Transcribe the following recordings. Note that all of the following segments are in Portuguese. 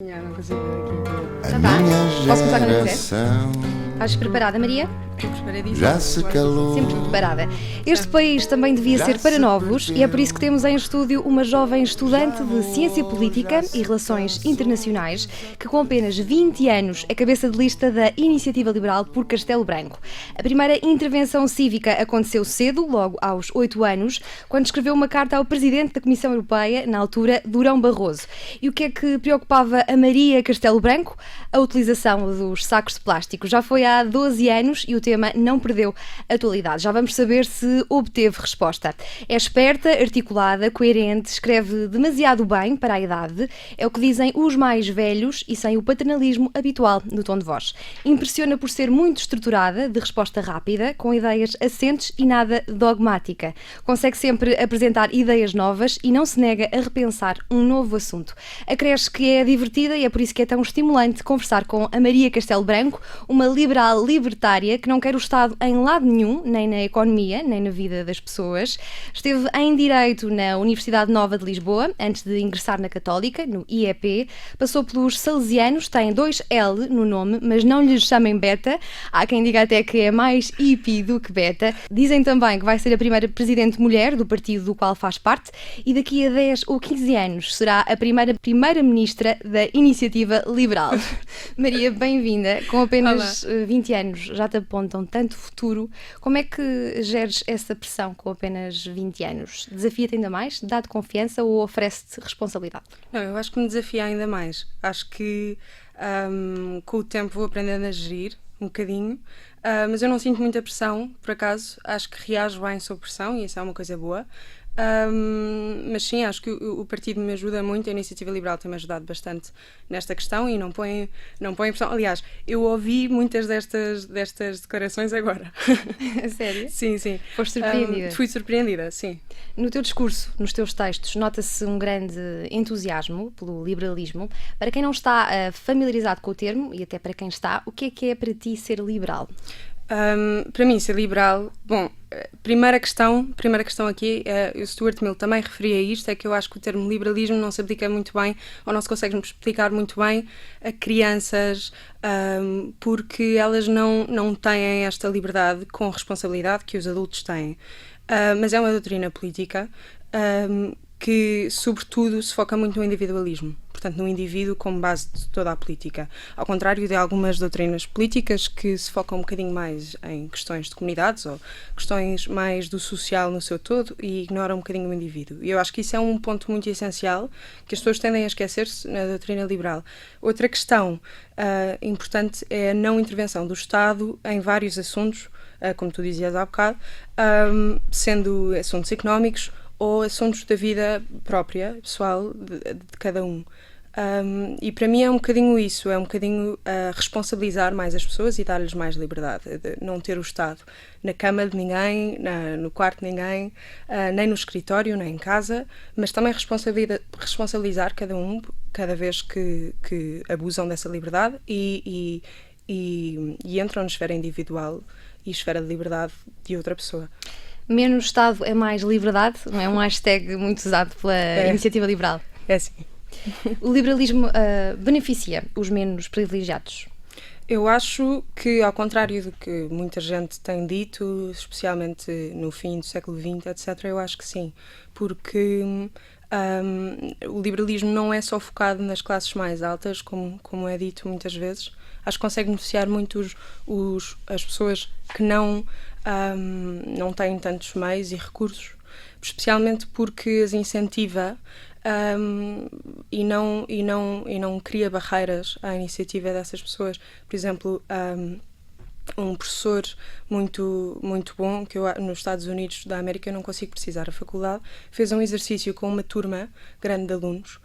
Não consigo ver aqui. A Então tá. minha Posso começar quando quiser? geração Estás preparada, Maria? Estou preparadíssima. já se calou. Sempre preparada. Este país também devia ser para novos e é por isso que temos em estúdio uma jovem estudante de Ciência Política e Relações Internacionais que com apenas 20 anos é cabeça de lista da Iniciativa Liberal por Castelo Branco. A primeira intervenção cívica aconteceu cedo, logo aos 8 anos, quando escreveu uma carta ao Presidente da Comissão Europeia, na altura, Durão Barroso. E o que é que preocupava a Maria Castelo Branco? A utilização dos sacos de plástico. Já foi há 12 anos e o tema não perdeu atualidade. Já vamos saber se obteve resposta. É esperta, articulada, coerente, escreve demasiado bem para a idade, é o que dizem os mais velhos e sem o paternalismo habitual no tom de voz. Impressiona por ser muito estruturada, de resposta rápida, com ideias assentes e nada dogmática. Consegue sempre apresentar ideias novas e não se nega a repensar um novo assunto. Acresce que é divertida e é por isso que é tão estimulante conversar com a Maria Castelo Branco, uma liberal libertária que não quer o Estado em lado nenhum, nem na economia, nem na vida das pessoas. Esteve em Direito na Universidade Nova de Lisboa, antes de ingressar na Católica, no IEP. Passou pelos Salesianos, tem 2 L no nome, mas não lhes chamem Beta. Há quem diga até que é mais hippie do que Beta. Dizem também que vai ser a primeira presidente mulher do partido do qual faz parte e daqui a 10 ou 15 anos será a primeira-ministra da Iniciativa Liberal. Maria, bem-vinda. Com apenas 20 anos já te apontam tanto futuro. Como é que geres essa pressão com apenas 20 anos? Desafia-te ainda mais? Dá-te confiança ou oferece-te responsabilidade? Não, eu acho que me desafia ainda mais. Acho que com o tempo vou aprendendo a gerir um bocadinho, mas eu não sinto muita pressão, por acaso. Acho que reajo bem sob pressão e isso é uma coisa boa. Mas sim, acho que o partido me ajuda muito, a Iniciativa Liberal tem-me ajudado bastante nesta questão e não põe pressão. Aliás, eu ouvi muitas destas declarações agora. A sério? Sim, sim. Foste surpreendida? Fui surpreendida, sim. No teu discurso, nos teus textos, nota-se um grande entusiasmo pelo liberalismo. Para quem não está familiarizado com o termo, e até para quem está, o que é para ti ser liberal? Para mim, ser liberal, bom, primeira questão aqui, o Stuart Mill também referia a isto, é que eu acho que o termo liberalismo não se aplica muito bem, ou não se consegue explicar muito bem a crianças, porque elas não têm esta liberdade com responsabilidade que os adultos têm. Mas é uma doutrina política que, sobretudo, se foca muito no individualismo. Portanto, no indivíduo como base de toda a política. Ao contrário de algumas doutrinas políticas que se focam um bocadinho mais em questões de comunidades ou questões mais do social no seu todo e ignoram um bocadinho o indivíduo. E eu acho que isso é um ponto muito essencial que as pessoas tendem a esquecer-se na doutrina liberal. Outra questão importante é a não intervenção do Estado em vários assuntos, como tu dizias há bocado, sendo assuntos económicos ou assuntos da vida própria, pessoal, de cada um. E para mim é um bocadinho isso, é um bocadinho responsabilizar mais as pessoas e dar-lhes mais liberdade, de não ter o Estado na cama de ninguém, no quarto de ninguém, nem no escritório, nem em casa, mas também responsabilizar cada um, cada vez que abusam dessa liberdade e entram na esfera individual e esfera de liberdade de outra pessoa. Menos Estado é mais liberdade, não é um hashtag muito usado pela Iniciativa Liberal. É assim. O liberalismo beneficia os menos privilegiados? Eu acho que, ao contrário do que muita gente tem dito, especialmente no fim do século XX, etc., eu acho que sim, porque o liberalismo não é só focado nas classes mais altas, como é dito muitas vezes. Acho que consegue beneficiar muito as pessoas que não têm tantos meios e recursos, especialmente porque as incentiva e não cria barreiras à iniciativa dessas pessoas. Por exemplo, um professor muito, muito bom, que eu nos Estados Unidos da América eu não consigo precisar a faculdade, fez um exercício com uma turma grande de alunos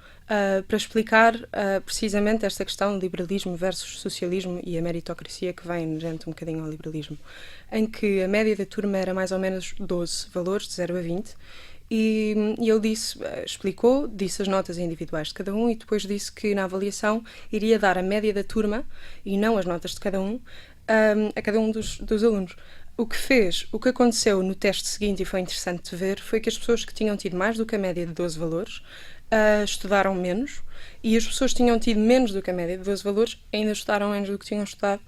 para explicar precisamente esta questão de liberalismo versus socialismo e a meritocracia que vem inerente um bocadinho ao liberalismo, em que a média da turma era mais ou menos 12 valores, de 0 a 20, e ele disse as notas individuais de cada um e depois disse que na avaliação iria dar a média da turma e não as notas de cada um a cada um dos alunos. O que aconteceu no teste seguinte, e foi interessante de ver, foi que as pessoas que tinham tido mais do que a média de 12 valores estudaram menos, e as pessoas que tinham tido menos do que a média de 12 valores ainda estudaram menos do que tinham estudado.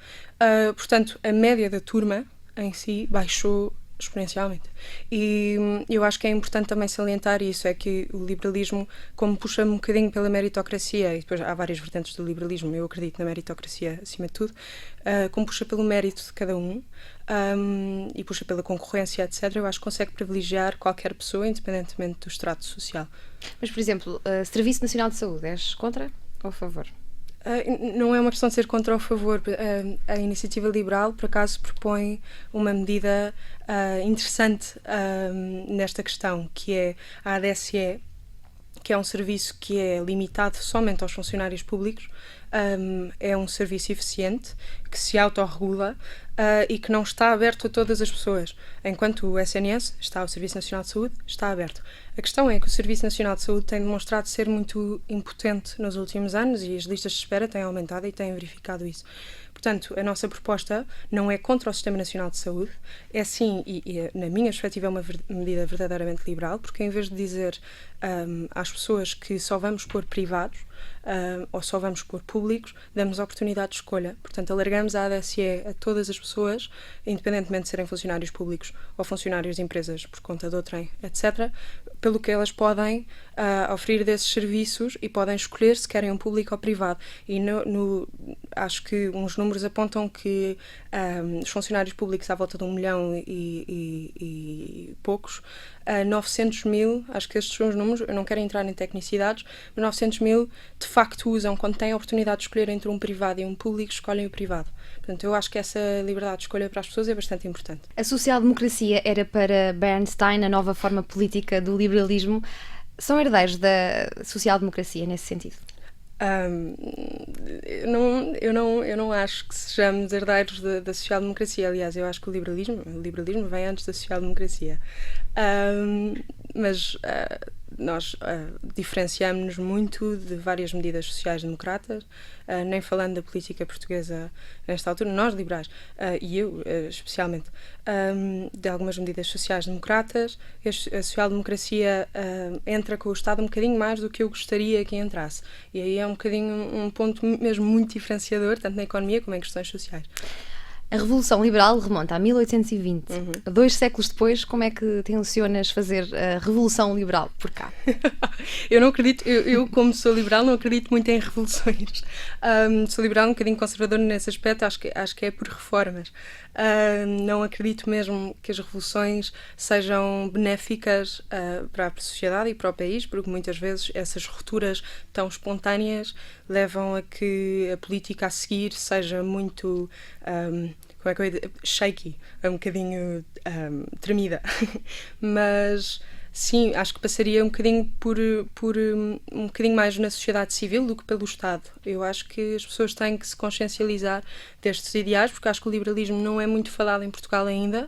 Portanto, a média da turma em si baixou exponencialmente. E eu acho que é importante também salientar isso, é que o liberalismo, como puxa um bocadinho pela meritocracia, e depois há várias vertentes do liberalismo, eu acredito na meritocracia acima de tudo, como puxa pelo mérito de cada um, e puxa pela concorrência, etc., eu acho que consegue privilegiar qualquer pessoa, independentemente do estrato social. Mas, por exemplo, Serviço Nacional de Saúde, és contra ou a favor? Não é uma questão de ser contra ou a favor. A Iniciativa Liberal, por acaso, propõe uma medida interessante nesta questão, que é a ADSE, que é um serviço que é limitado somente aos funcionários públicos. É um serviço eficiente, que se autorregula e que não está aberto a todas as pessoas. Enquanto o SNS, o Serviço Nacional de Saúde, está aberto. A questão é que o Serviço Nacional de Saúde tem demonstrado ser muito impotente nos últimos anos e as listas de espera têm aumentado e têm verificado isso. Portanto, a nossa proposta não é contra o Sistema Nacional de Saúde, é sim, e na minha perspectiva é uma medida verdadeiramente liberal, porque em vez de dizer às pessoas que só vamos pôr privados ou só vamos pôr públicos, damos a oportunidade de escolha. Portanto, alargamos a ADSE a todas as pessoas, independentemente de serem funcionários públicos ou funcionários de empresas por conta de outrem, etc., pelo que elas podem oferir desses serviços e podem escolher se querem um público ou privado. E acho que uns números apontam que os funcionários públicos à volta de 1 milhão e poucos, 900 mil, acho que estes são os números, eu não quero entrar em tecnicidades, mas 900 mil de facto usam, quando têm a oportunidade de escolher entre um privado e um público, escolhem o privado. Portanto, eu acho que essa liberdade de escolha para as pessoas é bastante importante. A social-democracia era para Bernstein a nova forma política do liberalismo. São herdeiros da social-democracia nesse sentido? Eu não acho que sejamos herdeiros da social-democracia. Aliás, eu acho que o liberalismo vem antes da social-democracia. Mas nós diferenciamos-nos muito de várias medidas sociais-democratas, nem falando da política portuguesa nesta altura, nós liberais, e eu especialmente, de algumas medidas sociais-democratas. A social-democracia entra com o Estado um bocadinho mais do que eu gostaria que entrasse. E aí é um bocadinho um ponto mesmo muito diferenciador, tanto na economia como em questões sociais. A Revolução Liberal remonta a 1820. 2 séculos depois, como é que tencionas fazer a Revolução Liberal por cá? Eu não acredito, eu como sou liberal, não acredito muito em revoluções. Sou liberal um bocadinho conservador nesse aspecto, acho que é por reformas. Não acredito mesmo que as revoluções sejam benéficas para a sociedade e para o país, porque muitas vezes essas rupturas tão espontâneas levam a que a política a seguir seja muito como é que eu ia dizer? Shaky, um bocadinho tremida. Mas sim, acho que passaria um bocadinho por um bocadinho mais na sociedade civil do que pelo Estado. Eu acho que as pessoas têm que se consciencializar destes ideais, porque acho que o liberalismo não é muito falado em Portugal ainda.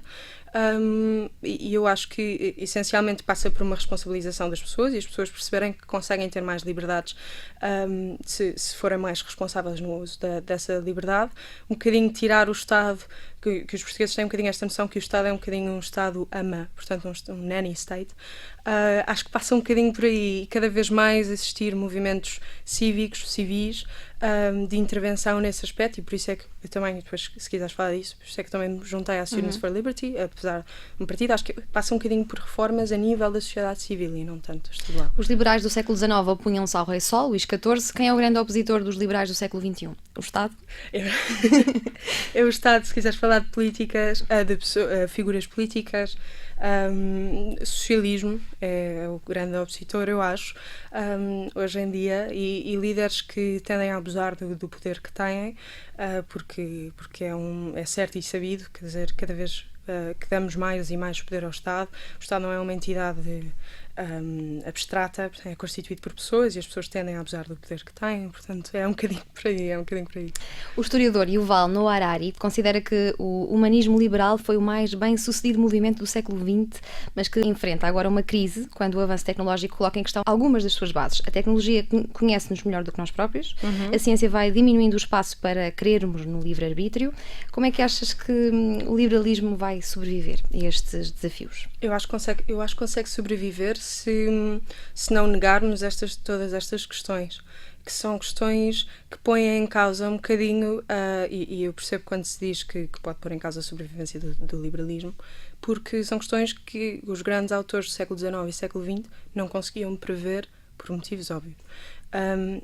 E eu acho que essencialmente passa por uma responsabilização das pessoas e as pessoas perceberem que conseguem ter mais liberdades se forem mais responsáveis no uso dessa liberdade. Um bocadinho tirar o Estado, que os portugueses têm um bocadinho esta noção que o Estado é um bocadinho um Estado ama, portanto um nanny state. Acho que passa um bocadinho por aí e cada vez mais existir movimentos cívicos, civis, de intervenção nesse aspecto, e por isso é que eu também, depois se quiseres falar disso, por isso é que também me juntei à Students for Liberty, apesar de um partido, acho que passa um bocadinho por reformas a nível da sociedade civil e não tanto estadual. Os liberais do século XIX opunham-se ao Rei Sol, Luís XIV. Quem é o grande opositor dos liberais do século XXI? O Estado? É o Estado, se quiseres falar de políticas, de figuras políticas. Socialismo é o grande opositor, eu acho, hoje em dia, e líderes que tendem a abusar do poder que têm, porque é certo e sabido, quer dizer, cada vez que damos mais e mais poder ao Estado. O Estado não é uma entidade abstrata, é constituído por pessoas e as pessoas tendem a abusar do poder que têm, portanto é um bocadinho por aí. O historiador Yuval Noah Harari considera que o humanismo liberal foi o mais bem-sucedido movimento do século XX, mas que enfrenta agora uma crise quando o avanço tecnológico coloca em questão algumas das suas bases. A tecnologia conhece-nos melhor do que nós próprios, a ciência vai diminuindo o espaço para crermos no livre-arbítrio. Como é que achas que o liberalismo vai sobreviver a estes desafios? Eu acho que consegue sobreviver se não negarmos todas estas questões, que são questões que põem em causa um bocadinho, e eu percebo quando se diz que pode pôr em causa a sobrevivência do liberalismo, porque são questões que os grandes autores do século XIX e século XX não conseguiam prever, por motivos óbvios.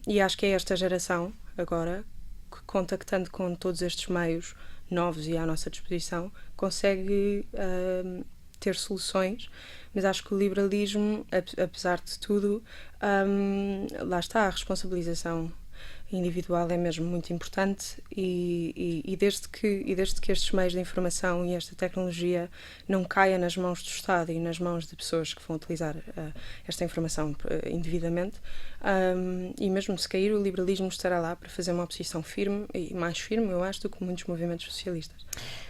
E acho que é esta geração, agora, que, contactando com todos estes meios novos e à nossa disposição, consegue ter soluções, mas acho que o liberalismo, apesar de tudo, lá está, a responsabilização individual é mesmo muito importante e desde que estes meios de informação e esta tecnologia não caia nas mãos do Estado e nas mãos de pessoas que vão utilizar esta informação indevidamente, e mesmo se cair, o liberalismo estará lá para fazer uma oposição firme, e mais firme, eu acho, do que muitos movimentos socialistas.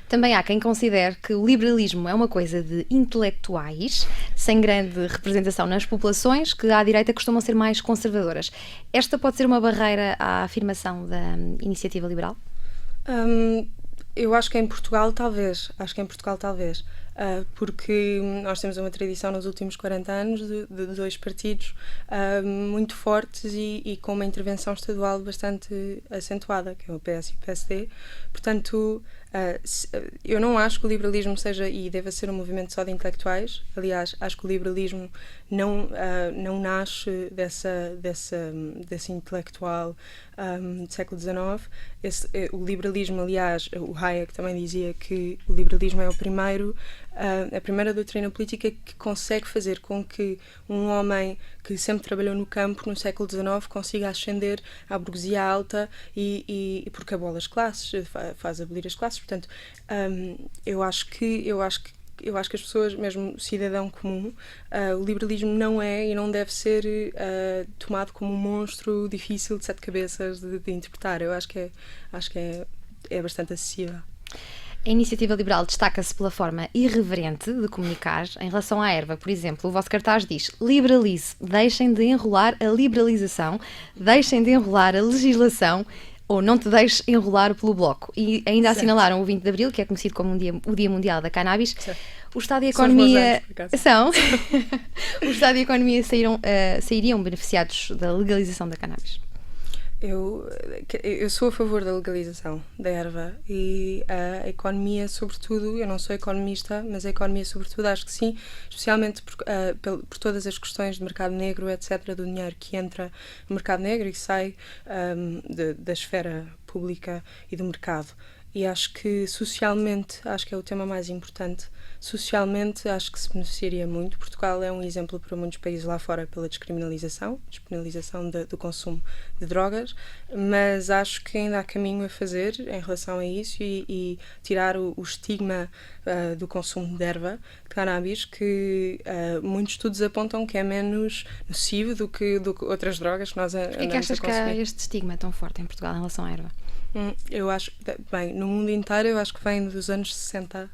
Também há quem considere que o liberalismo é uma coisa de intelectuais, sem grande representação nas populações, que à direita costumam ser mais conservadoras. Esta pode ser uma barreira à afirmação da iniciativa liberal? Eu acho que em Portugal talvez. Porque nós temos uma tradição nos últimos 40 anos de dois partidos muito fortes e com uma intervenção estadual bastante acentuada, que é o PS e o PSD. Portanto, eu não acho que o liberalismo seja e deva ser um movimento só de intelectuais. Aliás, acho que o liberalismo não nasce desse intelectual do século XIX. O liberalismo, aliás, o Hayek também dizia que o liberalismo é a primeira doutrina política que consegue fazer com que um homem que sempre trabalhou no campo no século XIX consiga ascender à burguesia alta e porque abola as classes, faz abolir as classes. Portanto, eu acho que as pessoas, mesmo o cidadão comum, o liberalismo não é e não deve ser tomado como um monstro difícil de 7 cabeças de interpretar. Eu acho que é bastante acessível. A iniciativa liberal destaca-se pela forma irreverente de comunicar. Em relação à erva, por exemplo, o vosso cartaz diz: liberalize, deixem de enrolar a liberalização, deixem de enrolar a legislação, ou não te deixes enrolar pelo bloco. E ainda assinalaram o 20 de Abril, que é conhecido como o Dia Mundial da Cannabis. Certo. O Estado e a Economia o Estado e a Economia sairiam beneficiados da legalização da cannabis. Eu sou a favor da legalização da erva e a economia, sobretudo, eu não sou economista, mas a economia, sobretudo, acho que sim, especialmente por todas as questões de mercado negro, etc., do dinheiro que entra no mercado negro e sai da esfera pública e do mercado. E acho que socialmente, acho que é o tema mais importante. Socialmente, acho que se beneficiaria muito. Portugal é um exemplo para muitos países lá fora pela despenalização do consumo de drogas, mas acho que ainda há caminho a fazer em relação a isso e tirar o estigma do consumo de erva, de cannabis, que muitos estudos apontam que é menos nocivo do que outras drogas que nós andamos a consumir. É que achas que há este estigma tão forte em Portugal em relação à erva? Eu acho, bem, no mundo inteiro eu acho que vem dos anos 60,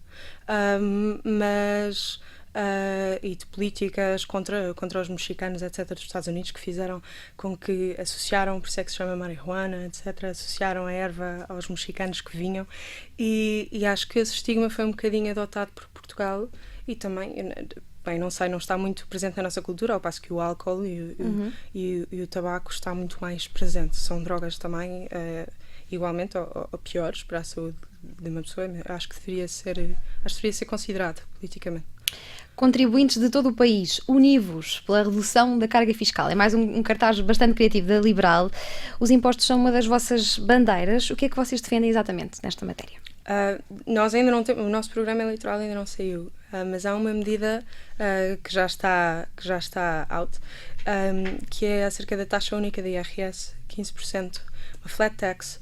e de políticas contra os mexicanos, etc., dos Estados Unidos, que fizeram com que associaram, por isso é que se chama marihuana, etc., associaram a erva aos mexicanos que vinham, e acho que esse estigma foi um bocadinho adotado por Portugal e também... Bem, não sei, não está muito presente na nossa cultura, ao passo que o álcool e o tabaco está muito mais presente. São drogas também igualmente ou piores para a saúde de uma pessoa. Acho que deveria ser considerado politicamente. Contribuintes de todo o país, univos pela redução da carga fiscal. É mais um cartaz bastante criativo da Liberal. Os impostos são uma das vossas bandeiras. O que é que vocês defendem exatamente nesta matéria? Nós ainda não temos, o nosso programa eleitoral ainda não saiu, mas há uma medida que já está out, que é acerca da taxa única da IRS, 15%, uma flat tax,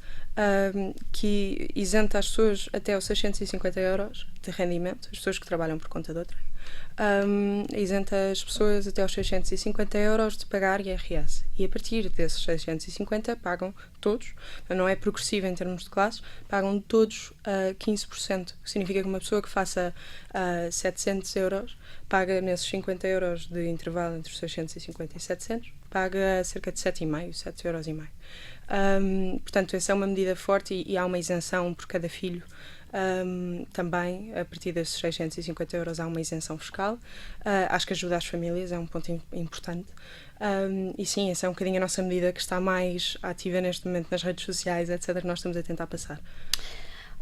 que isenta as pessoas até aos 650 euros de rendimento, as pessoas que trabalham por conta de outra, isenta as pessoas até aos 650 euros de pagar IRS. E a partir desses 650 pagam todos, não é progressivo em termos de classes, pagam todos 15%, o que significa que uma pessoa que faça 700 euros paga nesses 50 euros de intervalo entre os 650 e 700, paga cerca de 7,5 euros. Portanto, essa é uma medida forte e há uma isenção por cada filho também, a partir desses 650 euros há uma isenção fiscal. Acho que ajuda as famílias, é um ponto importante. E sim, essa é um bocadinho a nossa medida que está mais ativa neste momento nas redes sociais, etc., que nós estamos a tentar passar.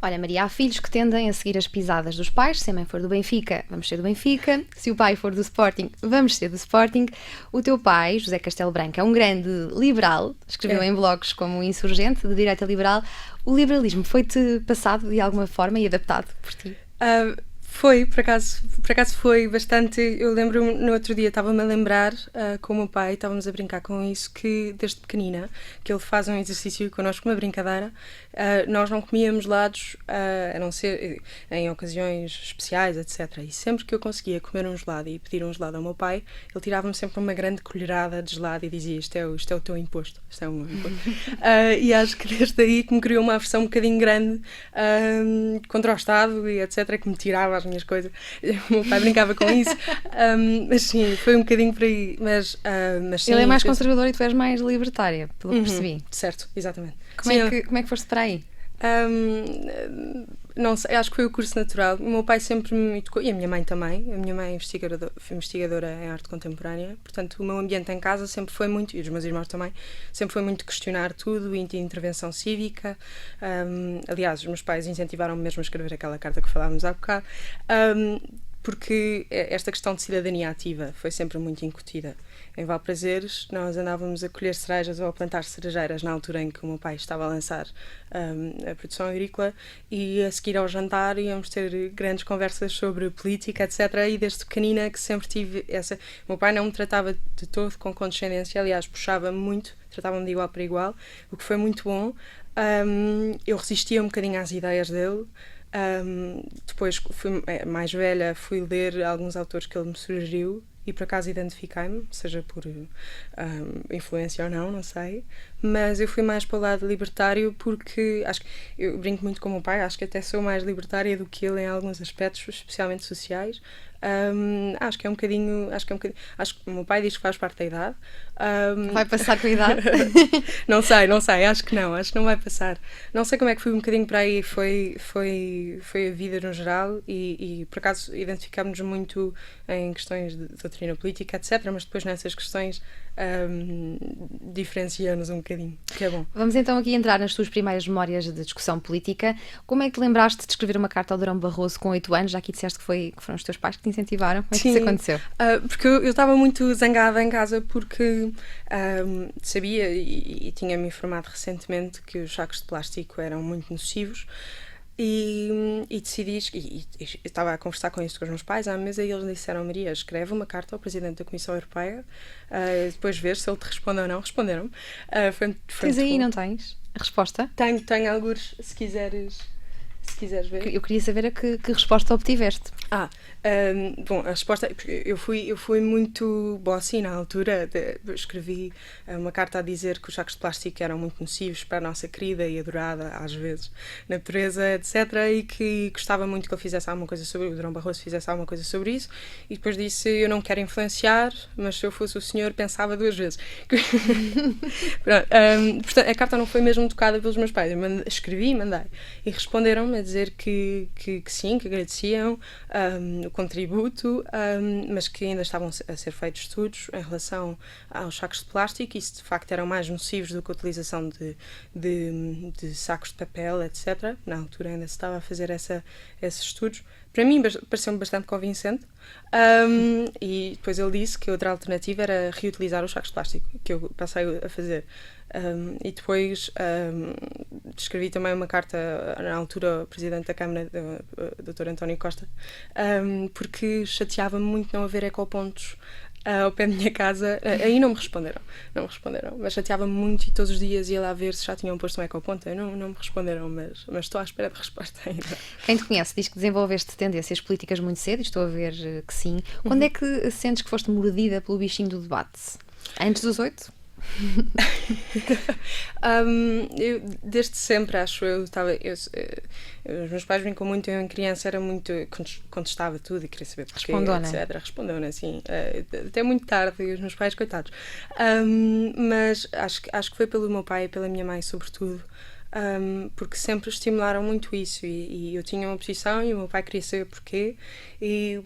Olha, Maria, há filhos que tendem a seguir as pisadas dos pais. Se a mãe for do Benfica, vamos ser do Benfica. Se o pai for do Sporting, vamos ser do Sporting. O teu pai, José Castelo Branco, é um grande liberal. Escreveu em blogs como insurgente, de direita liberal. O liberalismo foi-te passado de alguma forma e adaptado por ti? Foi, por acaso foi bastante. Eu lembro-me, no outro dia estava-me a lembrar com o meu pai, estávamos a brincar com isso, que desde pequenina, que ele faz um exercício connosco, uma brincadeira, nós não comíamos gelados, a não ser em ocasiões especiais, etc. E sempre que eu conseguia comer um gelado e pedir um gelado ao meu pai, ele tirava-me sempre uma grande colherada de gelado e dizia: isto é o teu imposto, isto é o meu imposto. E acho que desde aí que me criou uma aversão um bocadinho grande contra o Estado e etc., que me tirava as minhas coisas. O meu pai brincava com isso, mas sim, foi um bocadinho por aí. Mas sim, ele é mais conservador e tu és mais libertária, pelo que percebi. Certo, exatamente. Como é que foste para aí? Não sei, acho que foi o curso natural. O meu pai sempre me educou, e a minha mãe também. A minha mãe é investigadora em arte contemporânea, portanto o meu ambiente em casa sempre foi muito, e os meus irmãos também, sempre foi muito questionar tudo, e de intervenção cívica. Aliás, os meus pais incentivaram-me mesmo a escrever aquela carta que falávamos há bocado, porque esta questão de cidadania ativa foi sempre muito incutida. Em Valprazeres, nós andávamos a colher cerejas ou a plantar cerejeiras na altura em que o meu pai estava a lançar a produção agrícola, e a seguir ao jantar íamos ter grandes conversas sobre política, etc. E desde pequenina que sempre tive essa... O meu pai não me tratava de todo com condescendência, aliás, puxava-me muito, tratava-me de igual para igual, o que foi muito bom. Eu resistia um bocadinho às ideias dele. Depois, mais velha, fui ler alguns autores que ele me sugeriu e por acaso identifiquei-me, seja por influência ou não sei, mas eu fui mais para o lado libertário porque acho que eu brinco muito com o meu pai, acho que até sou mais libertária do que ele em alguns aspectos, especialmente sociais. Acho que é um bocadinho. Acho que o meu pai diz que faz parte da idade. Vai passar com a idade? Não sei, acho que não vai passar. Não sei como é que fui um bocadinho para aí, foi a vida no geral, e por acaso identificámos muito em questões de doutrina política, etc., mas depois nessas questões diferenciamos um bocadinho, que é bom. Vamos então aqui entrar nas tuas primeiras memórias de discussão política. Como é que te lembraste de escrever uma carta ao Durão Barroso com 8 anos? Já aqui disseste que foram os teus pais que te incentivaram. Como é que isso aconteceu? Porque eu estava muito zangada em casa porque sabia e tinha-me informado recentemente que os sacos de plástico eram muito nocivos. E decidi, e estava a conversar com isso com os meus pais à mesa, e eles disseram: Maria, escreve uma carta ao Presidente da Comissão Europeia, depois vês se ele te responde ou não. Responderam-me. Tens aí, não tens? A resposta? Tenho alguns, se quiseres ver. Eu queria saber a que resposta obtiveste. Bom, a resposta... Eu fui muito bossy na altura. Escrevi uma carta a dizer que os sacos de plástico eram muito nocivos para a nossa querida e adorada, às vezes, natureza, etc. E que gostava muito que ele fizesse alguma coisa sobre... O Durão Barroso fizesse alguma coisa sobre isso. E depois disse: eu não quero influenciar, mas se eu fosse o senhor, pensava 2 vezes. Pronto, portanto, a carta não foi mesmo tocada pelos meus pais. Eu escrevi e mandei. E responderam-me a dizer que sim, que agradeciam o contributo, mas que ainda estavam a ser feitos estudos em relação aos sacos de plástico, e se de facto eram mais nocivos do que a utilização de sacos de papel, etc. Na altura ainda se estava a fazer esses estudos. Para mim pareceu-me bastante convincente. E depois ele disse que outra alternativa era reutilizar os sacos de plástico, que eu passei a fazer. E depois escrevi também uma carta na altura ao Presidente da Câmara, Dr. António Costa, porque chateava-me muito não haver ecopontos ao pé da minha casa. Aí não me responderam, mas chateava-me muito, e todos os dias ia lá ver se já tinham posto um ecoponto. Não me responderam, mas estou à espera de resposta ainda. Quem te conhece diz que desenvolveste tendências políticas muito cedo, e estou a ver que sim. Quando é que sentes que foste mordida pelo bichinho do debate? Antes dos 8? Eu, desde sempre, acho os meus pais brincam muito. Eu em criança era muito, contestava tudo e queria saber porquê, etc. Respondeu-ne assim, até muito tarde, e os meus pais, coitados. Mas acho que foi pelo meu pai e pela minha mãe, sobretudo, porque sempre estimularam muito isso e eu tinha uma posição e o meu pai queria saber porquê e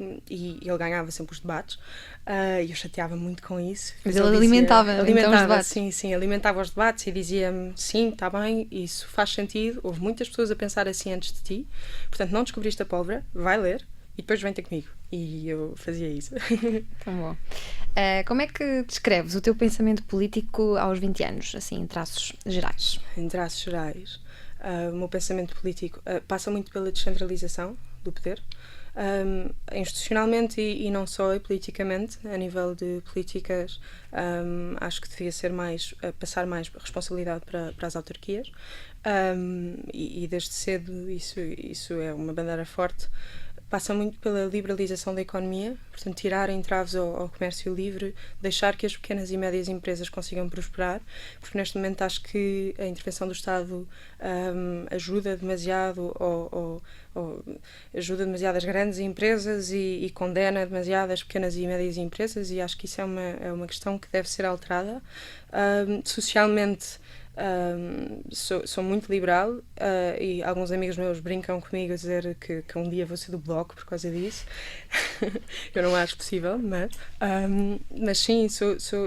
ele ganhava sempre os debates e eu chateava muito com isso. Mas ele alimentava então os debates? Sim, alimentava os debates e dizia-me, sim, está bem, isso faz sentido, houve muitas pessoas a pensar assim antes de ti, portanto não descobriste a pólvora, vai ler e depois vem ter comigo. E eu fazia isso. Tão bom. Como é que descreves o teu pensamento político aos 20 anos, assim, em traços gerais? Em traços gerais, o meu pensamento político passa muito pela descentralização do poder, institucionalmente e não só, e politicamente, a nível de políticas, acho que devia ser mais, passar mais responsabilidade para as autarquias, e desde cedo isso é uma bandeira forte. Passa muito pela liberalização da economia, portanto, tirar entraves ao comércio livre, deixar que as pequenas e médias empresas consigam prosperar, porque neste momento acho que a intervenção do Estado ajuda demasiado ou ajuda demasiado as grandes empresas e condena demasiado as pequenas e médias empresas, e acho que isso é uma questão que deve ser alterada. Socialmente, sou muito liberal e alguns amigos meus brincam comigo a dizer que um dia vou ser do Bloco por causa disso. Eu não acho possível, mas sim,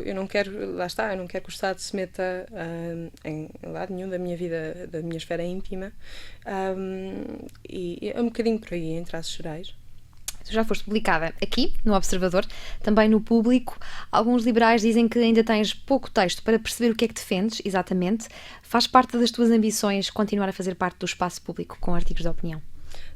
eu não quero, lá está, eu não quero que o Estado se meta em lado nenhum da minha vida, da minha esfera íntima, e é um bocadinho por aí, em traços gerais. Tu já foste publicada aqui, no Observador, também no Público. Alguns liberais dizem que ainda tens pouco texto para perceber o que é que defendes, exatamente. Faz parte das tuas ambições continuar a fazer parte do espaço público com artigos de opinião?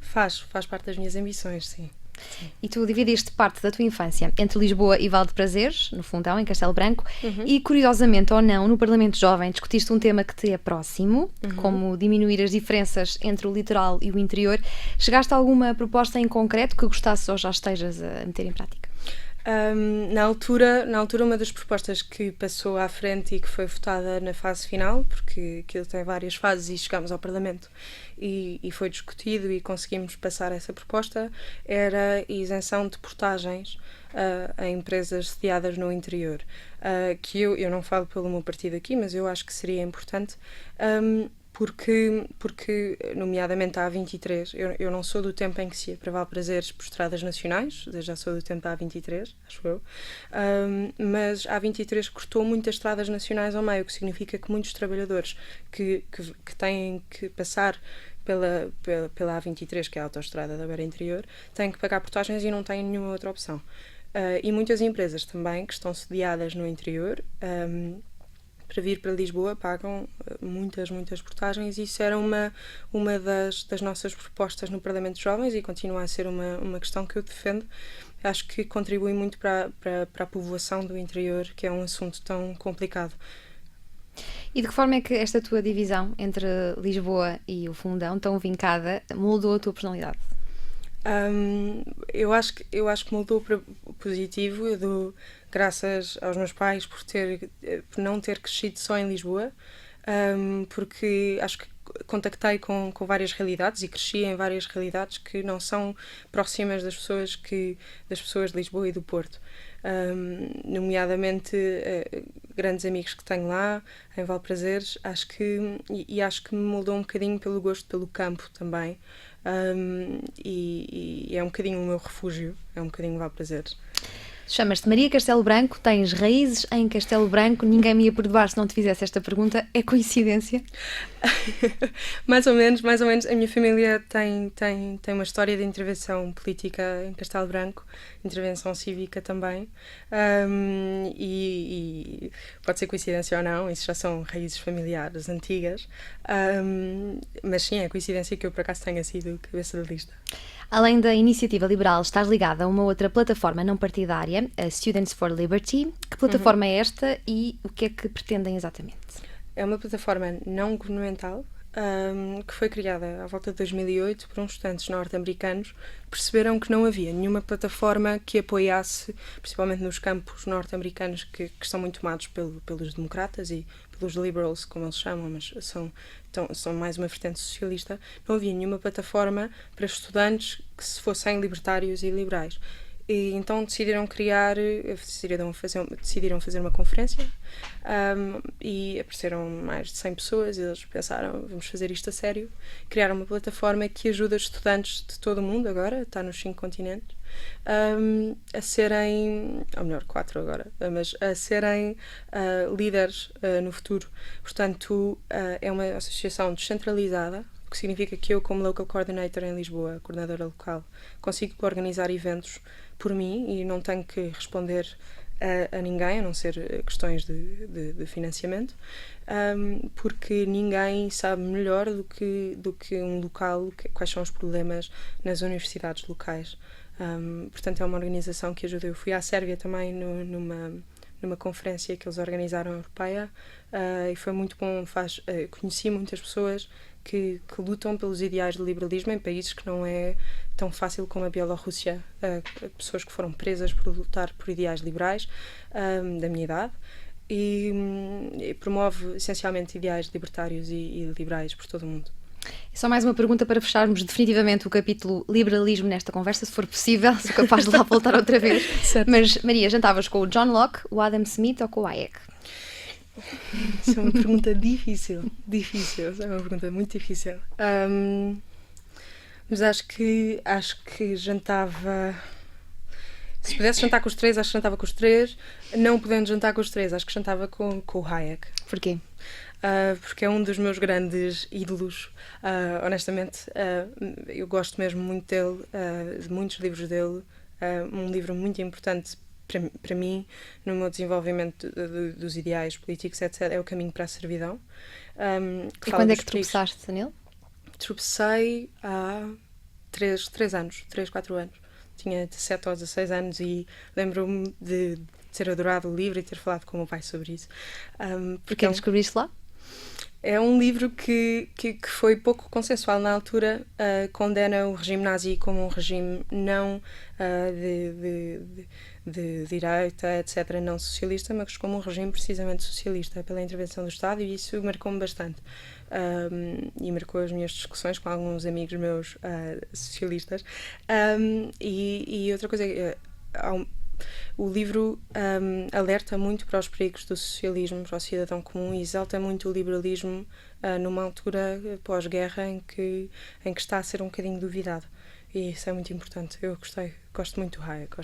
Faz parte das minhas ambições, sim. Sim. E tu dividiste parte da tua infância entre Lisboa e Valdeprazeres, no Fundão, em Castelo Branco, e, curiosamente ou não, no Parlamento Jovem discutiste um tema que te é próximo, como diminuir as diferenças entre o litoral e o interior. Chegaste a alguma proposta em concreto que gostasses ou já estejas a meter em prática? Na altura, uma das propostas que passou à frente e que foi votada na fase final, porque aquilo tem várias fases e chegámos ao Parlamento e foi discutido e conseguimos passar essa proposta, era a isenção de portagens a empresas sediadas no interior, que eu não falo pelo meu partido aqui, mas eu acho que seria importante, porque, nomeadamente a A23, eu não sou do tempo em que se ia para Valprazeres por estradas nacionais, já sou do tempo da A23, acho eu, mas a A23 cortou muitas estradas nacionais ao meio, o que significa que muitos trabalhadores que têm que passar pela A23, que é a autoestrada da Beira Interior, têm que pagar portagens e não têm nenhuma outra opção. E muitas empresas também que estão sediadas no interior, para vir para Lisboa, pagam muitas portagens, e isso era uma das nossas propostas no Parlamento de Jovens e continua a ser uma questão que eu defendo. Acho que contribui muito para a povoação do interior, que é um assunto tão complicado. E de que forma é que esta tua divisão entre Lisboa e o Fundão, tão vincada, moldou a tua personalidade? Eu acho que mudou para positivo. Eu dou graças aos meus pais por não ter crescido só em Lisboa, porque acho que contactei com várias realidades e cresci em várias realidades que não são próximas das pessoas de Lisboa e do Porto. Nomeadamente grandes amigos que tenho lá em Valprazeres, acho que me moldou um bocadinho pelo gosto pelo campo também, e é um bocadinho o meu refúgio, é um bocadinho Valprazeres. Chamas-te Maria Castelo Branco, tens raízes em Castelo Branco, ninguém me ia perdoar se não te fizesse esta pergunta, é coincidência? Mais ou menos, a minha família tem uma história de intervenção política em Castelo Branco, intervenção cívica também, e pode ser coincidência ou não, isso já são raízes familiares antigas, mas sim, é coincidência que eu por acaso tenha sido cabeça de lista. Além da Iniciativa Liberal, estás ligada a uma outra plataforma não partidária, a Students for Liberty. Que plataforma é esta e o que é que pretendem exatamente? É uma plataforma não governamental, que foi criada à volta de 2008 por uns estudantes norte-americanos que perceberam que não havia nenhuma plataforma que apoiasse, principalmente nos campos norte-americanos que são muito tomados pelos democratas e pelos liberals, como eles chamam, mas são mais uma vertente socialista. Não havia nenhuma plataforma para estudantes que se fossem libertários e liberais. E então decidiram fazer uma conferência, e apareceram mais de 100 pessoas e eles pensaram, vamos fazer isto a sério. Criaram uma plataforma que ajuda estudantes de todo o mundo agora, está nos 5 continentes, a serem, ou melhor, 4 agora, mas a serem líderes no futuro. Portanto, é uma associação descentralizada, o que significa que eu, como Local Coordinator em Lisboa, coordenadora local, consigo organizar eventos por mim e não tenho que responder a ninguém, a não ser questões de financiamento, porque ninguém sabe melhor do que um local quais são os problemas nas universidades locais. Portanto, é uma organização que ajuda. Eu fui à Sérvia também numa conferência que eles organizaram europeia, e foi muito bom. Conheci muitas pessoas que lutam pelos ideais do liberalismo em países que não é tão fácil como a Bielorrússia, pessoas que foram presas por lutar por ideais liberais, da minha idade, e promove essencialmente ideais libertários e liberais por todo o mundo. E só mais uma pergunta para fecharmos definitivamente o capítulo liberalismo nesta conversa, se for possível, sou capaz de lá voltar outra vez. Mas, Maria, jantavas com o John Locke, o Adam Smith ou com o Hayek? Isso é uma pergunta difícil, é uma pergunta muito difícil. Mas acho que jantava. Se pudesse jantar com os três, acho que jantava com os três. Não podendo jantar com os três, acho que jantava com o Hayek. Porquê? Porque é um dos meus grandes ídolos. Honestamente, eu gosto mesmo muito dele, de muitos livros dele. Um livro muito importante para mim, no meu desenvolvimento dos ideais políticos, etc., é O Caminho para a Servidão. E quando é que tropeçaste nele? Tropecei há 3, 4 anos. Tinha 17 ou 16 anos e lembro-me de ter adorado o livro e ter falado com o meu pai sobre isso. Porque descobriste lá? É um livro que foi pouco consensual na altura, condena o regime nazi como um regime não de direita, etc., não socialista, mas como um regime precisamente socialista, pela intervenção do Estado, e isso marcou-me bastante. E marcou as minhas discussões com alguns amigos meus socialistas. E outra coisa, o livro alerta muito para os perigos do socialismo para o cidadão comum e exalta muito o liberalismo numa altura pós-guerra em que está a ser um bocadinho duvidado. E isso é muito importante. Eu gosto muito do Hayek,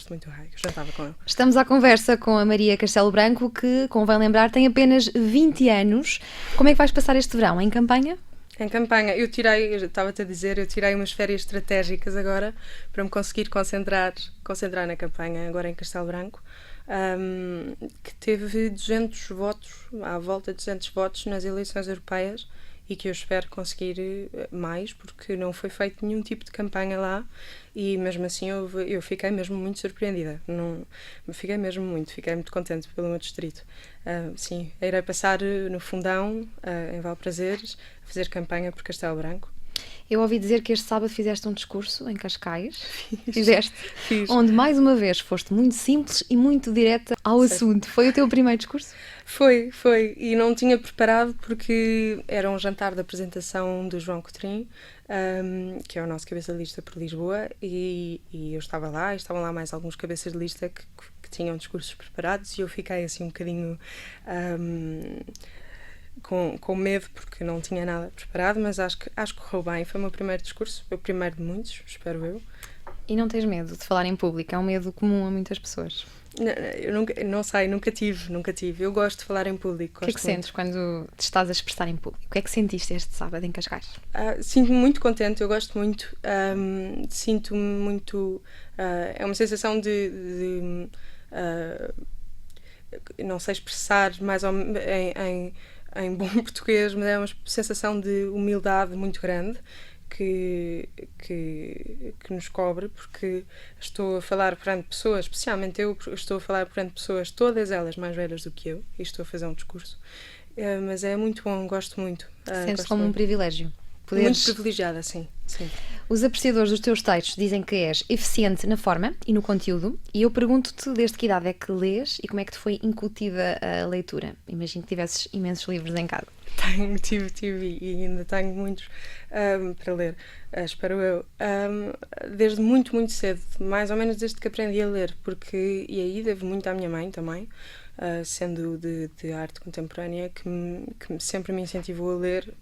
jantava com ele. Estamos à conversa com a Maria Castelo Branco, que, convém lembrar, tem apenas 20 anos. Como é que vais passar este verão? Em campanha? Em campanha. Eu estava-te a dizer, eu tirei umas férias estratégicas agora para me conseguir concentrar na campanha, agora em Castelo Branco, que teve 200 votos, à volta de 200 votos nas eleições europeias, e que eu espero conseguir mais, porque não foi feito nenhum tipo de campanha lá e mesmo assim eu fiquei mesmo muito surpreendida. Fiquei muito contente pelo meu distrito. Sim, irei passar no Fundão, em Valprazeres, a fazer campanha por Castelo Branco. Eu ouvi dizer que este sábado fizeste um discurso em Cascais. Fiz. Onde, mais uma vez, foste muito simples e muito direta ao assunto. Foi o teu primeiro discurso? Foi. E não tinha preparado porque era um jantar de apresentação do João Coutrinho, que é o nosso cabeça de lista por Lisboa, e eu estava lá, e estavam lá mais alguns cabeças de lista que tinham discursos preparados, e eu fiquei assim um bocadinho com medo porque não tinha nada preparado, mas acho que correu bem. Foi o meu primeiro discurso, o primeiro de muitos, espero eu. E não tens medo de falar em público? É um medo comum a muitas pessoas. Eu nunca tive. Eu gosto de falar em público. O que é que sentes quando te estás a expressar em público? O que é que sentiste este sábado em Cascais? Sinto-me muito contente, eu gosto muito. Sinto-me muito... é uma sensação de não sei expressar mais ou menos em bom português, mas é uma sensação de humildade muito grande que nos cobre, porque estou a falar perante pessoas, especialmente eu, estou a falar perante pessoas, todas elas mais velhas do que eu, e estou a fazer um discurso. Mas é muito bom, gosto muito. Sentes como um privilégio? Muito privilegiada, sim. Os apreciadores dos teus textos dizem que és eficiente na forma e no conteúdo, e eu pergunto-te desde que idade é que lês e como é que te foi incutida a leitura. Imagino que tivesses imensos livros em casa. Tive e ainda tenho muitos para ler, espero eu. Desde muito, muito cedo, mais ou menos desde que aprendi a ler, e aí devo muito à minha mãe também, sendo de arte contemporânea, que sempre me incentivou a ler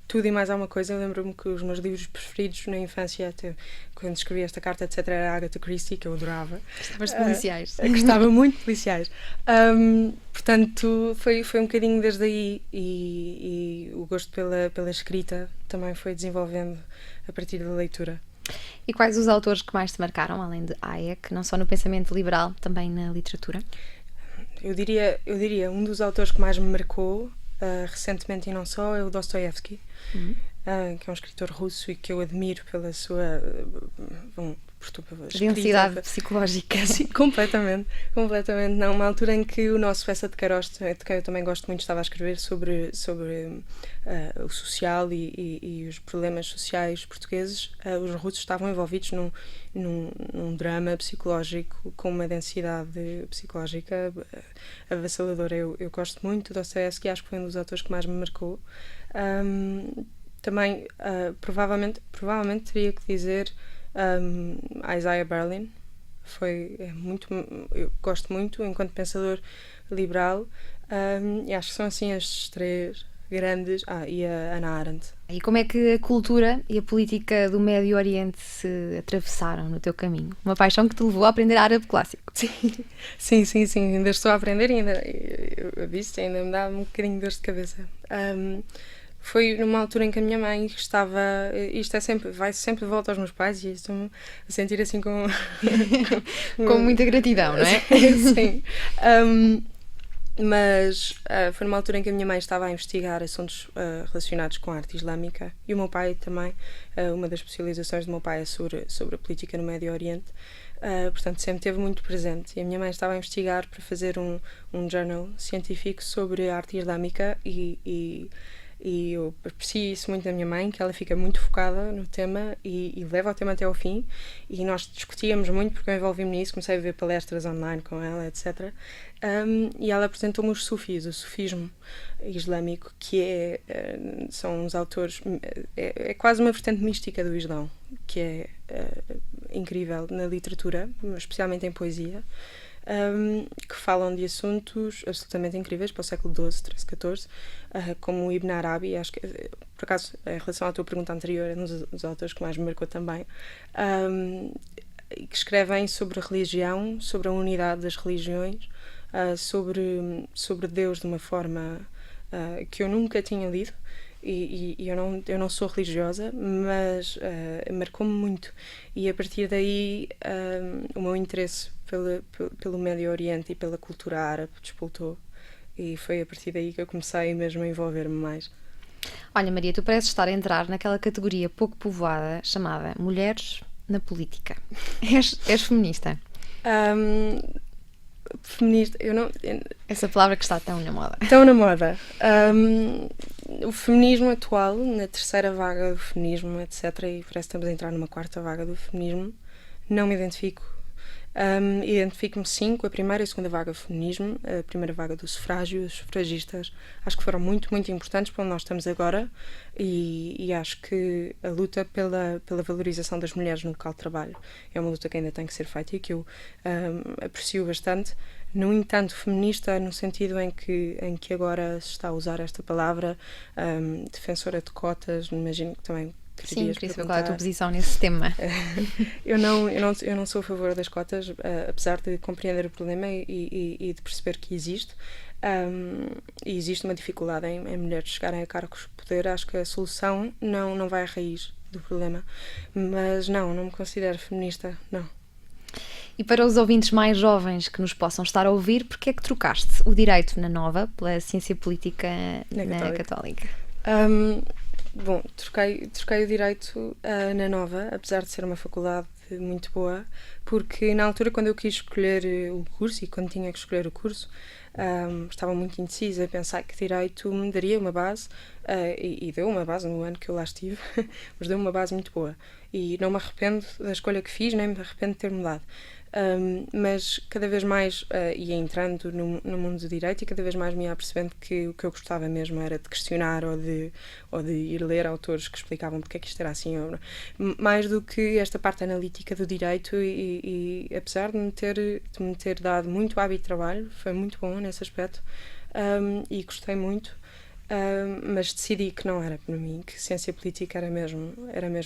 tudo e mais alguma coisa. Eu lembro-me que os meus livros preferidos na infância, até quando escrevi esta carta, etc., era a Agatha Christie, que eu adorava. Gostavas de policiais. Gostava muito de policiais. Portanto, foi um bocadinho desde aí, e o gosto pela escrita também foi desenvolvendo a partir da leitura. E quais os autores que mais te marcaram, além de Hayek, não só no pensamento liberal, também na literatura? Eu diria um dos autores que mais me marcou recentemente, e não só, é o Dostoiévski, que é um escritor russo e que eu admiro pela sua densidade psicológica. Sim, completamente. Não, uma altura em que o nosso Essa de Queiroz, de quem eu também gosto muito, estava a escrever sobre o social e os problemas sociais portugueses, os russos estavam envolvidos num drama psicológico com uma densidade psicológica avassaladora. Eu gosto muito do Dostoiévski, acho que foi um dos autores que mais me marcou. Também, provavelmente teria que dizer Isaiah Berlin. Eu gosto muito enquanto pensador liberal, e acho que são assim estes três grandes. E a Hannah Arendt. E como é que a cultura e a política do Médio Oriente se atravessaram no teu caminho? Uma paixão que te levou a aprender árabe clássico. Sim, ainda estou a aprender, e eu disse, ainda me dá um bocadinho de dor de cabeça. Foi numa altura em que a minha mãe estava... vai sempre de volta aos meus pais, e estou-me a sentir assim com muita gratidão, não é? Sim. Mas foi numa altura em que a minha mãe estava a investigar assuntos relacionados com a arte islâmica, e o meu pai também. Uma das especializações do meu pai é sobre a política no Médio Oriente. Portanto, sempre esteve muito presente. E a minha mãe estava a investigar para fazer um journal científico sobre a arte islâmica, e eu aprecio isso muito da minha mãe, que ela fica muito focada no tema e leva o tema até ao fim, e nós discutíamos muito porque eu envolvi-me nisso, comecei a ver palestras online com ela, etc. E ela apresentou-me os sufis, o sufismo islâmico, que são uns autores, é quase uma vertente mística do Islão, que é incrível na literatura, especialmente em poesia. Que falam de assuntos absolutamente incríveis para o século XII, XIII, XIV, como o Ibn Arabi. Acho que, por acaso, em relação à tua pergunta anterior, é um dos autores que mais me marcou também, que escrevem sobre a religião, sobre a unidade das religiões, sobre Deus de uma forma que eu nunca tinha lido. E eu não sou religiosa, mas marcou-me muito, e a partir daí o meu interesse pelo Médio Oriente e pela cultura árabe despoltou, e foi a partir daí que eu comecei mesmo a envolver-me mais. Olha, Maria, tu pareces estar a entrar naquela categoria pouco povoada chamada Mulheres na Política. És feminista? Feminista, essa palavra que está tão na moda. O feminismo atual, na terceira vaga do feminismo, etc., e parece que estamos a entrar numa quarta vaga do feminismo, não me identifico. Identifico-me sim com a primeira e a segunda vaga do feminismo. A primeira vaga do sufrágio, os sufragistas, acho que foram muito, muito importantes para onde nós estamos agora, e acho que a luta pela valorização das mulheres no local de trabalho é uma luta que ainda tem que ser feita e que eu aprecio bastante. No entanto, feminista no sentido em que agora se está a usar esta palavra, defensora de cotas, imagino que também. Sim, queria saber qual é a tua posição nesse tema. Eu não sou a favor das cotas, apesar de compreender o problema e de perceber que existe. E existe uma dificuldade em mulheres chegarem a cargos de poder. Acho que a solução não vai à raiz do problema. Mas não me considero feminista, não. E para os ouvintes mais jovens que nos possam estar a ouvir, porque é que trocaste o direito na Nova pela ciência política na Católica? Bom, troquei o direito na Nova, apesar de ser uma faculdade muito boa, porque na altura, quando eu quis escolher o curso e quando tinha que escolher o curso, estava muito indecisa a pensar que Direito me daria uma base, e deu uma base no ano que eu lá estive, mas deu uma base muito boa. E não me arrependo da escolha que fiz, nem me arrependo de ter mudado. Mas cada vez mais ia entrando no mundo do direito e cada vez mais me ia percebendo que o que eu gostava mesmo era de questionar ou de ir ler autores que explicavam porque é que isto era assim, mais do que esta parte analítica do direito, e apesar de me ter dado muito hábito de trabalho, foi muito bom nesse aspecto, e gostei muito. Mas decidi que não era para mim, que ciência política era mesmo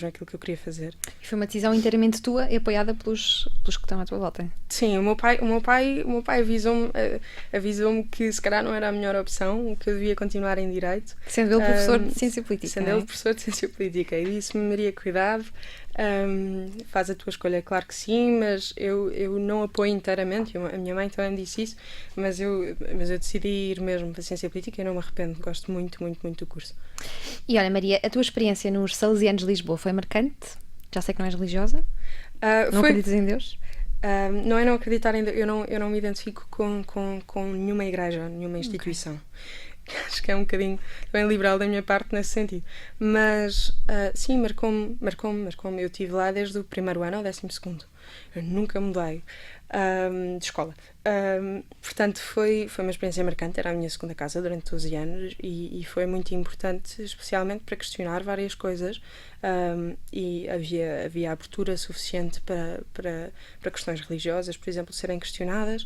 aquilo que eu queria fazer. E foi uma decisão inteiramente tua e apoiada pelos que estão à tua volta? Sim, o meu pai avisou-me que se calhar não era a melhor opção, que eu devia continuar em Direito. Sendo ele professor de Ciência Política. Sendo ele professor de Ciência Política. E disse-me, Maria, cuidado, faz a tua escolha, claro que sim, mas eu não apoio inteiramente, a minha mãe também me disse isso, mas eu decidi ir mesmo para a Ciência Política e não me arrependo, gosto muito, muito, muito do curso. E olha, Maria, a tua experiência nos Salesianos de Lisboa foi marcante? Já sei que não és religiosa. Não acreditas em Deus? Não é não acreditar em Deus, eu não me identifico com nenhuma igreja, nenhuma instituição. Okay. Acho que é um bocadinho bem liberal da minha parte nesse sentido. Mas, sim, marcou-me. Eu estive lá desde o primeiro ano ao 12º. Eu nunca mudei de escola. Portanto, foi uma experiência marcante. Era a minha segunda casa durante 12 anos e foi muito importante, especialmente para questionar várias coisas. E havia abertura suficiente para questões religiosas, por exemplo, serem questionadas.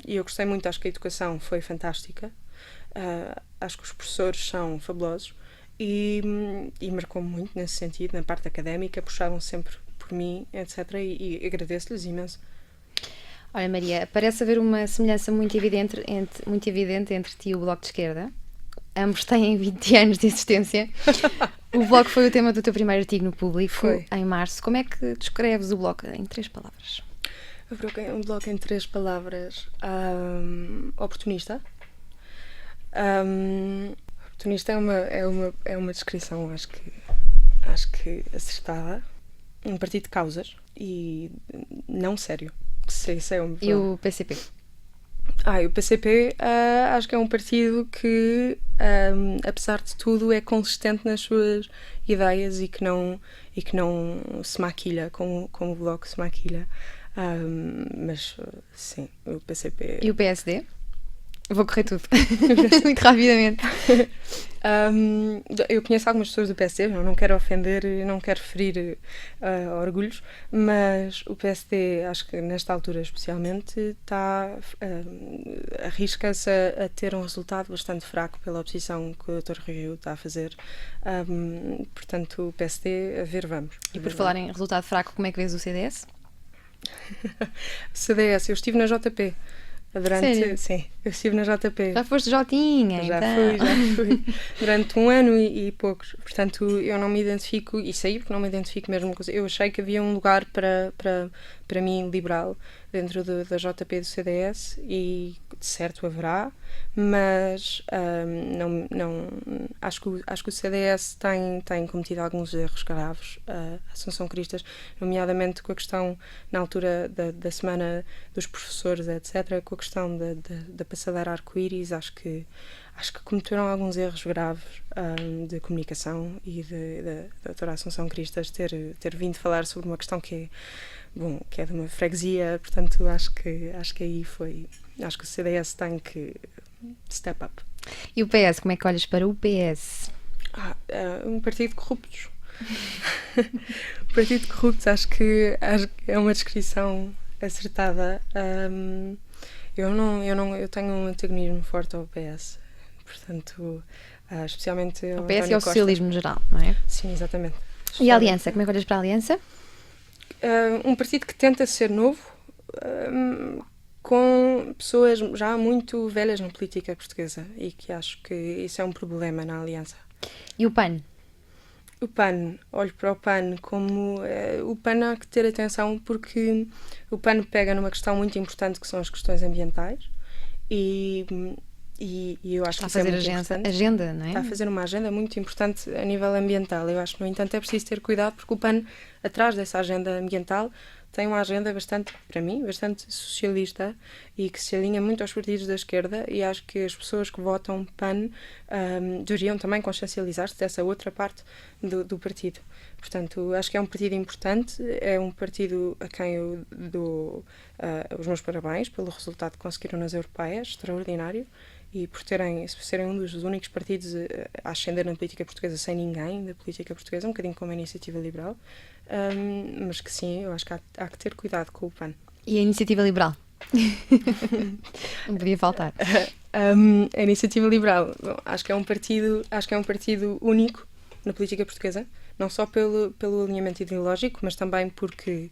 E eu gostei muito, acho que a educação foi fantástica. Acho que os professores são fabulosos e marcou-me muito nesse sentido, na parte académica, puxavam sempre por mim, etc. E agradeço-lhes imenso. Olha, Maria, parece haver uma semelhança muito evidente entre ti e o Bloco de Esquerda. Ambos têm 20 anos de existência. O Bloco foi o tema do teu primeiro artigo no Público, em março. Como é que descreves o Bloco em 3 palavras? O Bloco em 3 palavras. Oportunista. Oportunista é uma descrição, acho que acertada. Um partido de causas e não sério. E o PCP? O PCP acho que é um partido que, apesar de tudo, é consistente nas suas ideias e que não se maquilha como o Bloco se maquilha. Mas sim, o PCP. E o PSD? Vou correr tudo. Muito rapidamente. Eu conheço algumas pessoas do PSD, não quero ofender, não quero ferir orgulhos, mas o PSD, acho que nesta altura especialmente, arrisca-se a ter um resultado bastante fraco pela oposição que o Dr. Rio está a fazer. Portanto, o PSD, a ver, vamos. E por falar em resultado fraco, como é que vês o CDS? O CDS, eu estive na JP. Sério? Sim, eu estive na JP. Já foste Jotinha, já então. fui. Durante 1 ano e poucos. Portanto, eu não me identifico, e saí porque não me identifico mesmo com... Eu achei que havia um lugar para mim liberal dentro da JP do CDS e de certo haverá, mas acho que o CDS tem cometido alguns erros graves. A Assunção Cristas, nomeadamente com a questão na altura da semana dos professores, etc., com a questão da passadeira arco-íris, acho que cometeram alguns erros graves de comunicação e da doutora Assunção Cristas ter vindo falar sobre uma questão que é de uma freguesia, portanto acho que aí foi, acho que o CDS tem que step up. E o PS, como é que olhas para o PS? Um partido de corruptos. Um partido de corruptos, acho que é uma descrição acertada. Eu tenho um antagonismo forte ao PS, portanto, especialmente ao PS e ao socialismo no geral, não é? Sim, exatamente. E a Aliança, como é que olhas para a Aliança? Um partido que tenta ser novo, com pessoas já muito velhas na política portuguesa, e que acho que isso é um problema na Aliança. E o PAN? O PAN, olho para o PAN como... o PAN há que ter atenção porque o PAN pega numa questão muito importante que são as questões ambientais e e eu acho Está que isso é a fazer muito importante. agenda, não é? Está a fazer uma agenda muito importante a nível ambiental. Eu acho que, no entanto, é preciso ter cuidado porque o PAN, atrás dessa agenda ambiental, tem uma agenda bastante, para mim, bastante socialista e que se alinha muito aos partidos da esquerda, e acho que as pessoas que votam PAN deveriam também consciencializar-se dessa outra parte do partido. Portanto, acho que é um partido importante, é um partido a quem eu dou os meus parabéns pelo resultado que conseguiram nas europeias, extraordinário, e por serem um dos únicos partidos a ascender na política portuguesa sem ninguém da política portuguesa, um bocadinho como a Iniciativa Liberal, mas que sim, eu acho que há que ter cuidado com o PAN. E a Iniciativa Liberal? Não podia faltar. A Iniciativa Liberal, bom, acho que é um partido único na política portuguesa, não só pelo alinhamento ideológico, mas também porque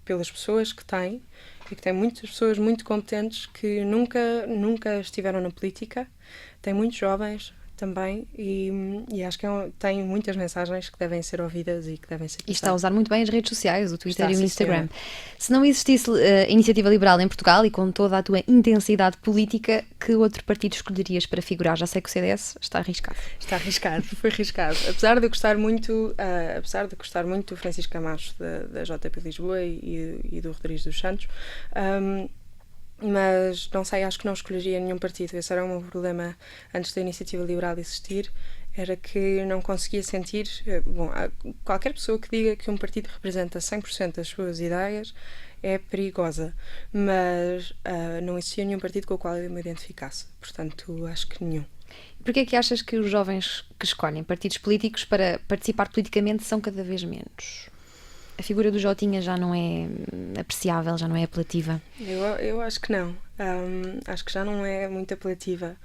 pelas pessoas que tem, e que tem muitas pessoas muito competentes que nunca estiveram na política, tem muitos jovens também, e acho que tem muitas mensagens que devem ser ouvidas e que devem ser passadas. E está a usar muito bem as redes sociais, o Twitter e o sim, Instagram. senhora. Se não existisse a Iniciativa Liberal em Portugal e com toda a tua intensidade política, que outro partido escolherias para figurar? Já sei que o CDS está arriscado. Está arriscado, foi arriscado. Apesar de eu gostar muito do Francisco Camacho, da JP Lisboa e do Rodrigues dos Santos, mas não sei, acho que não escolheria nenhum partido. Esse era o meu problema antes da Iniciativa Liberal existir, era que não conseguia sentir... Bom, qualquer pessoa que diga que um partido representa 100% das suas ideias é perigosa, mas não existia nenhum partido com o qual eu me identificasse. Portanto, acho que nenhum. Porquê é que achas que os jovens que escolhem partidos políticos para participar politicamente são cada vez menos? A figura do Jotinha já não é apreciável, já não é apelativa? Eu acho que não. Acho que já não é muito apelativa,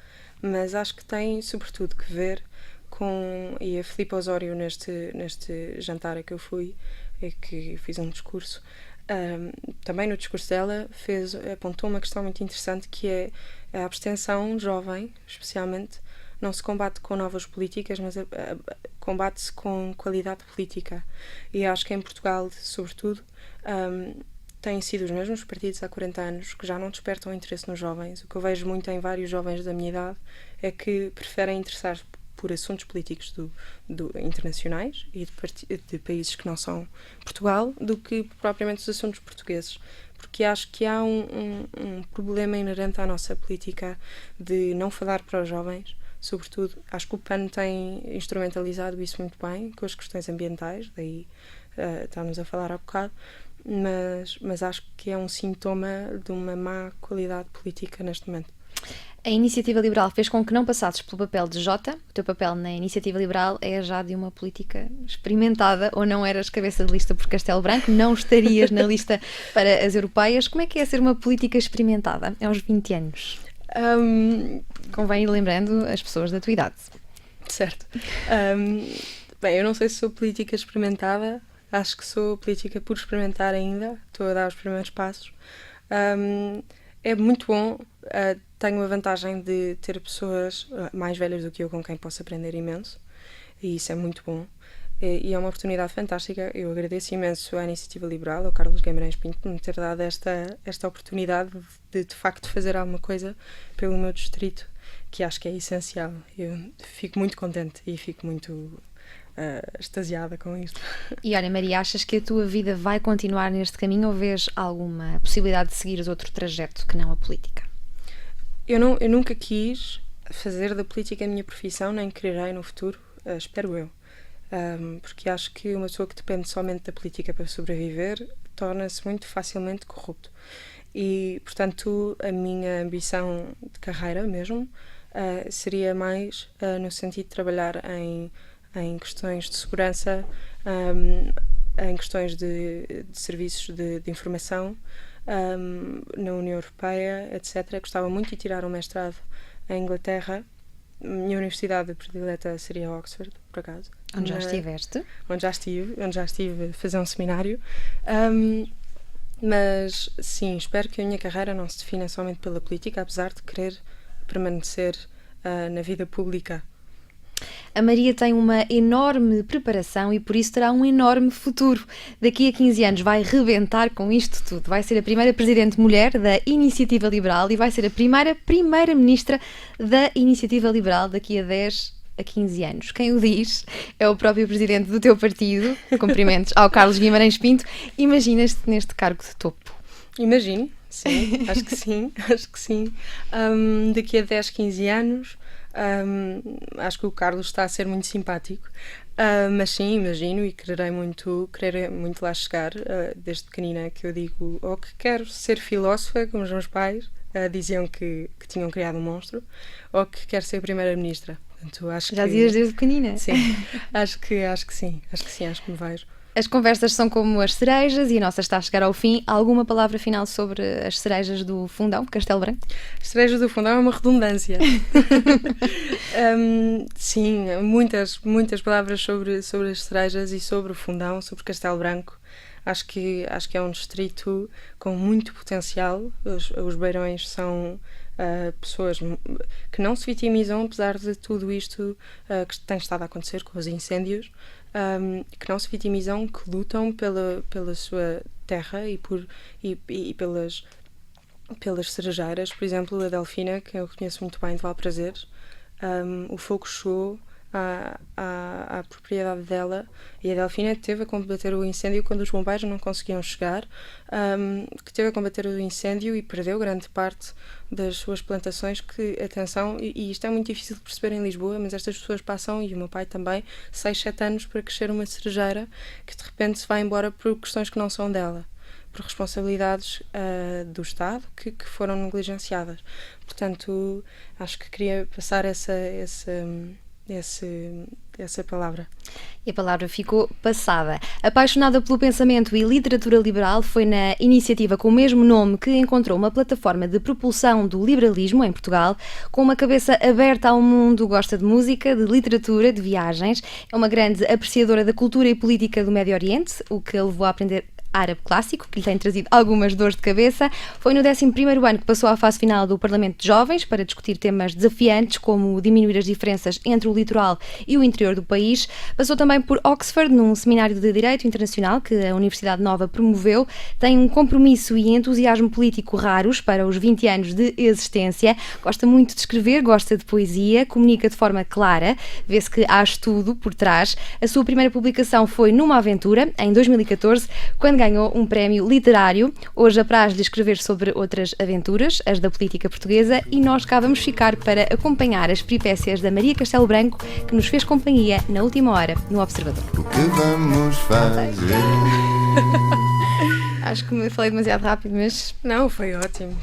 mas acho que tem, sobretudo, que ver com... E a Filipe Osório, neste jantar a que eu fui, e que fiz um discurso, também no discurso dela apontou uma questão muito interessante, que é a abstenção jovem, especialmente, não se combate com novas políticas, mas combate-se com qualidade política. E acho que em Portugal, sobretudo, têm sido os mesmos partidos há 40 anos que já não despertam interesse nos jovens. O que eu vejo muito em vários jovens da minha idade é que preferem interessar-se por assuntos políticos internacionais e de países que não são Portugal do que propriamente os assuntos portugueses. Porque acho que há um problema inerente à nossa política de não falar para os jovens. Sobretudo, acho que o PAN tem instrumentalizado isso muito bem com as questões ambientais, daí estamos a falar há bocado, mas acho que é um sintoma de uma má qualidade política neste momento. A Iniciativa Liberal fez com que não passasses pelo papel de Jota. O teu papel na Iniciativa Liberal é já de uma política experimentada, ou não eras cabeça de lista por Castelo Branco, não estarias na lista para as europeias. Como é que é ser uma política experimentada aos 20 anos? Convém ir lembrando as pessoas da tua idade. Certo. Bem, eu não sei se sou política experimentada, acho que sou política por experimentar ainda, estou a dar os primeiros passos. É muito bom, tenho a vantagem de ter pessoas mais velhas do que eu com quem posso aprender imenso, e isso é muito bom. E é uma oportunidade fantástica. Eu agradeço imenso à Iniciativa Liberal, ao Carlos Guimarães Pinto, por me ter dado esta oportunidade de facto fazer alguma coisa pelo meu distrito, que acho que é essencial. Eu fico muito contente e fico muito extasiada com isto. E olha, Maria, achas que a tua vida vai continuar neste caminho ou vês alguma possibilidade de seguires outro trajeto que não a política? Eu nunca quis fazer da política a minha profissão, nem quererei no futuro, espero eu. Porque acho que uma pessoa que depende somente da política para sobreviver torna-se muito facilmente corrupto. E, portanto, a minha ambição de carreira mesmo seria mais no sentido de trabalhar em questões de segurança, em questões de serviços de informação na União Europeia, etc. Gostava muito de tirar um mestrado em Inglaterra. Minha universidade predileta seria Oxford, por acaso. Onde já estiveste? Onde já estive a fazer um seminário. Mas, sim, espero que a minha carreira não se defina somente pela política, apesar de querer permanecer na vida pública. A Maria tem uma enorme preparação e por isso terá um enorme futuro. Daqui a 15 anos vai rebentar com isto tudo. Vai ser a primeira presidente mulher da Iniciativa Liberal e vai ser a primeira-ministra da Iniciativa Liberal daqui a 10 a 15 anos. Quem o diz é o próprio presidente do teu partido. Cumprimentos ao Carlos Guimarães Pinto. Imaginas-te neste cargo de topo? Imagino, sim, acho que sim, acho que sim. Daqui a 10, 15 anos, acho que o Carlos está a ser muito simpático, mas sim, imagino e quererei muito lá chegar, desde pequenina que eu digo ou que quero ser filósofa, como os meus pais diziam que tinham criado um monstro, ou que quero ser primeira-ministra. Portanto, acho Já dizias desde pequenina? Sim, acho que sim, acho que me vejo. As conversas são como as cerejas e a nossa está a chegar ao fim. Alguma palavra final sobre as cerejas do Fundão, Castelo Branco? As cerejas do Fundão é uma redundância. Sim, muitas palavras sobre as cerejas e sobre o Fundão, sobre Castelo Branco. Acho que é um distrito com muito potencial. Os beirões são pessoas que não se vitimizam, apesar de tudo isto que tem estado a acontecer com os incêndios. Que não se vitimizam, que lutam pela sua terra e pelas cerejeiras. Por exemplo, a Delfina, que eu conheço muito bem de Valprazeres, o fogo chegou à propriedade dela e a Delfina teve a combater o incêndio quando os bombeiros não conseguiam chegar, que teve a combater o incêndio e perdeu grande parte das suas plantações, que, atenção, e isto é muito difícil de perceber em Lisboa, mas estas pessoas passam, e o meu pai também, 6, 7 anos para crescer uma cerejeira que de repente se vai embora por questões que não são dela, por responsabilidades do Estado que foram negligenciadas. Portanto, acho que queria passar essa palavra. E a palavra ficou passada. Apaixonada pelo pensamento e literatura liberal, foi na iniciativa com o mesmo nome que encontrou uma plataforma de propulsão do liberalismo em Portugal, com uma cabeça aberta ao mundo, gosta de música, de literatura, de viagens, é uma grande apreciadora da cultura e política do Médio Oriente, o que a levou a aprender árabe clássico, que lhe tem trazido algumas dores de cabeça. Foi no 11º ano que passou à fase final do Parlamento de Jovens para discutir temas desafiantes como diminuir as diferenças entre o litoral e o interior do país. Passou também por Oxford num seminário de Direito Internacional que a Universidade Nova promoveu. Tem um compromisso e entusiasmo político raros para os 20 anos de existência. Gosta muito de escrever, gosta de poesia, comunica de forma clara, vê-se que há estudo por trás. A sua primeira publicação foi Numa Aventura, em 2014, quando ganhou um prémio literário. Hoje apraz-lhe escrever sobre outras aventuras, as da política portuguesa, e nós cá vamos ficar para acompanhar as peripécias da Maria Castelo Branco, que nos fez companhia na última hora no Observador. O que vamos fazer? Acho que me falei demasiado rápido, mas... Não, foi ótimo.